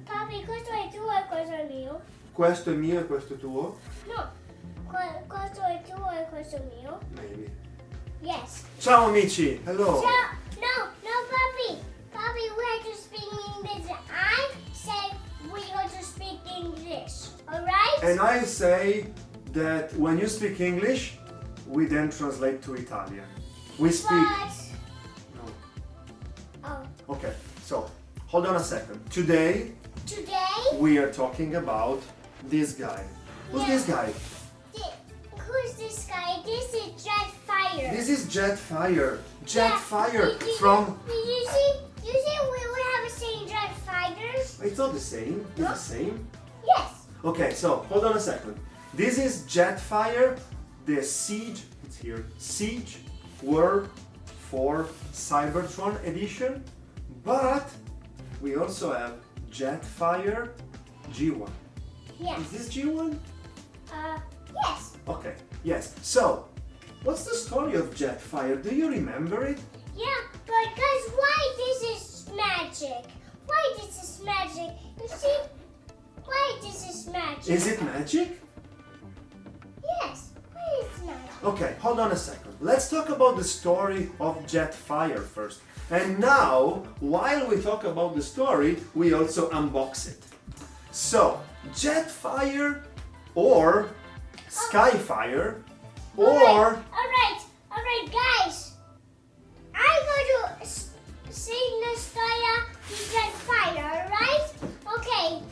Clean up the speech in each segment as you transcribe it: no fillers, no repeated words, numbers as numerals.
Papi, questo è tuo e questo è mio? Questo è mio e questo è tuo? No, questo è tuo e questo è mio? Maybe. Yes. Ciao amici, hello. Ciao. No, Papi. Papi, we have to speak English. I say we have to speak English. Alright? And I say that when you speak English, we then translate to Italian. We speak... But... No. Oh. Okay, so hold on a second. Today we are talking about this guy. Who's this guy? Who's this guy? This is Jetfire. This is Jetfire. Jetfire Yeah. from... You see we have the same Jetfighters? It's not the same. It's No. the same. Yes. Okay, so hold on a second. This is Jetfire, the Siege. It's here. Siege World for Cybertron edition. But we also have Jetfire G1. Yes. Is this G1? Yes. Okay, yes. So, what's the story of Jetfire? Do you remember it? Yeah, because why this is magic? Why this is magic? You see? Why this is magic? Is it magic? Yes. Why is magic? Okay, hold on a second. Let's talk about the story of Jetfire first. And now, while we talk about the story, we also unbox it. So, Jetfire or Skyfire or... Alright, guys. I'm going to sing the story of Jetfire, alright? Okay.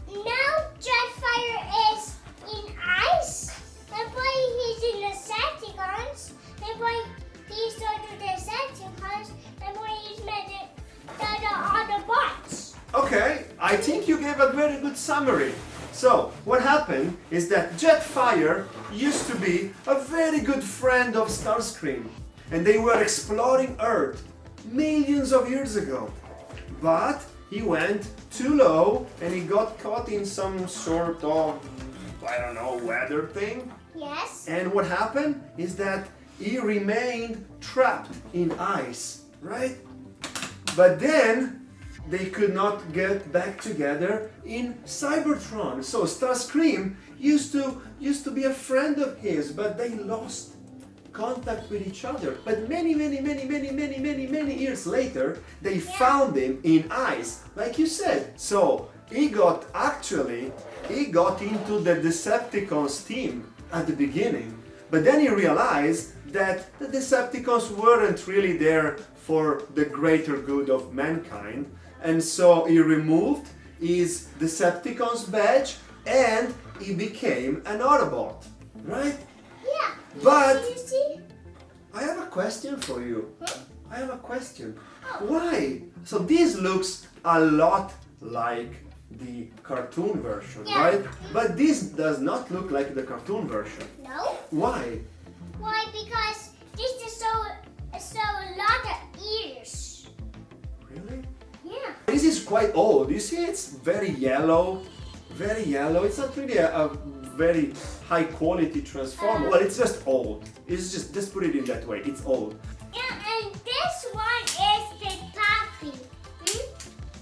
Now Jetfire is in ice. That's why he's in the Decepticons. That's why he's going to the Decepticons. That's why he's met the Autobots. Okay, I think you gave a very good summary. So, what happened is that Jetfire used to be a very good friend of Starscream, and they were exploring Earth millions of years ago. But he went too low and he got caught in some sort of, I don't know, weather thing. Yes. And what happened is that he remained trapped in ice, right? But then they could not get back together in Cybertron. So Starscream used to be a friend of his, but they lost contact with each other. But many years later, they found him in ice, like you said. So he got into the Decepticons team at the beginning. But then he realized that the Decepticons weren't really there for the greater good of mankind. And so he removed his Decepticons badge and he became an Autobot, right? Yeah. But You see? I have a question for you. Huh? I have a question. Oh. Why? So this looks a lot like the cartoon version, Yeah. right? But this does not look like the cartoon version. No. Why? Why? Because this is so a lot of ears. Really? Yeah. This is quite old. You see, it's very yellow. Very yellow. It's not really a very high quality transformer. Well, it's just old. It's just put it in that way. It's old. Yeah, and this one is the puppy.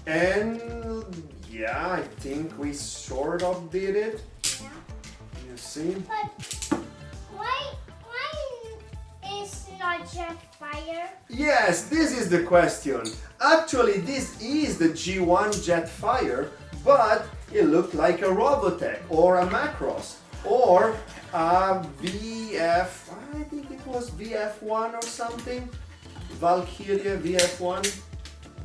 And yeah, I think we sort of did it. Yeah. You see? But why is not Jetfire? Yes, this is the question. Actually, this is the G1 Jetfire, but it looked like a Robotech or a Macross or a VF, I think it was VF1 or something. Valkyria VF1,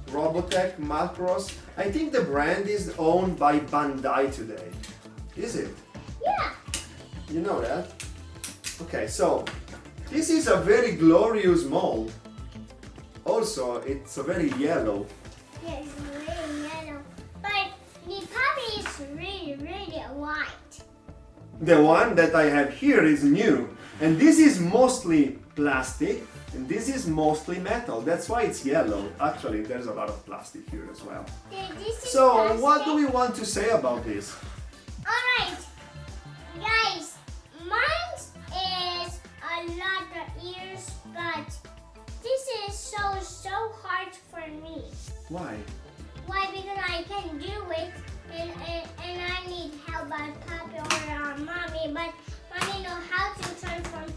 Robotech, Macross. I think the brand is owned by Bandai today. Is it? Yeah. You know that? Okay, so this is a very glorious mold. Also, it's a very yellow. Yeah, it's really yellow. But the puppy is really white. The one that I have here is new. And this is mostly plastic and this is mostly metal. That's why it's yellow. Actually, there's a lot of plastic here as well. This is So, plastic. what do we want to say about this? Alright, guys, mine is a lot of ears, but this is on me. Why? Why? Because I can do it, and I need help by Papi or Mommy, but Mommy know how to transform.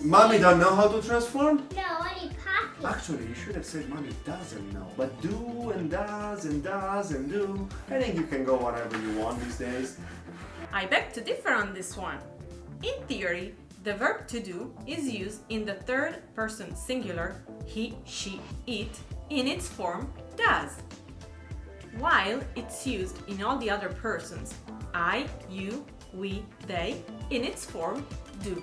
Mommy don't know how to transform? No, only Papi. Actually, you should have said Mommy doesn't know, but do and does and does and do. I think you can go whatever you want these days. I beg to differ on this one. In theory, the verb to do is used in the third person singular he, she, it in its form does, while it's used in all the other persons I, you, we, they in its form do.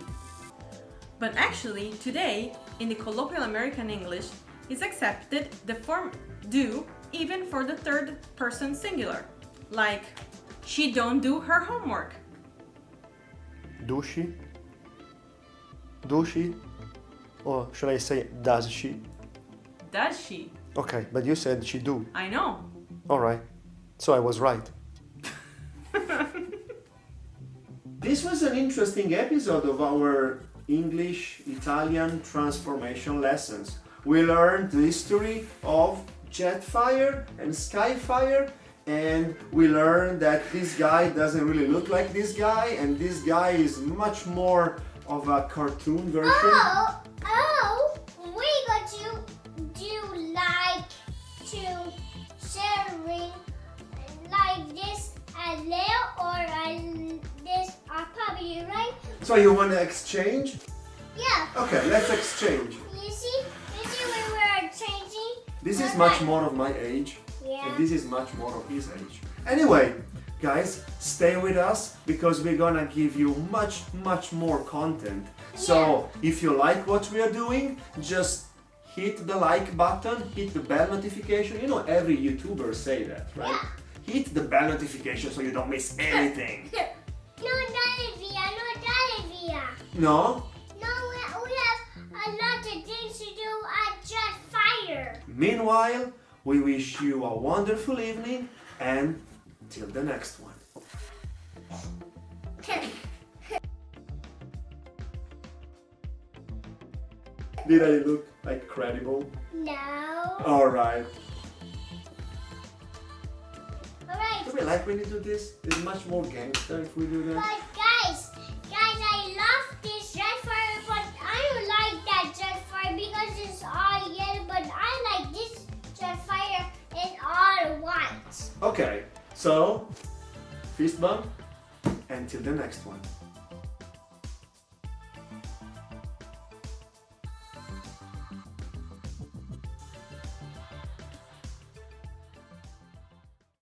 But actually, today, in the colloquial American English, is accepted the form do even for the third person singular, like she don't do her homework. Do she? Do she? Or should I say, does she? Does she? Okay, but you said she do. I know. Alright, so I was right. This was an interesting episode of our English-Italian transformation lessons. We learned the history of Jetfire and Skyfire, and we learned that this guy doesn't really look like this guy, and this guy is much more of a cartoon version. We got to do like to sharing like this as Leo or as this our Papi, right? So you want to exchange? Yeah. Okay, let's exchange. You see when we're changing? This is much more of my age, Yeah. and this is much more of his age. Anyway, guys, stay with us because we're gonna give you much more content. So if you like what we are doing, just hit the like button, hit the bell notification. You know, every YouTuber say that, right? Yeah. Hit the bell notification so you don't miss anything. No, Dalivia, no, Dalivia. No? No, we have a lot of things to do at Jetfire. Meanwhile, we wish you a wonderful evening and till the next one. Did I look like credible? No. Alright. Alright. Do we like when you do this? It's much more gangster if we do that. But guys, I love this Jetfire, but I don't like that Jetfire because it's all yellow, but I like this Jetfire and all white. Okay, so fist bump and till the next one.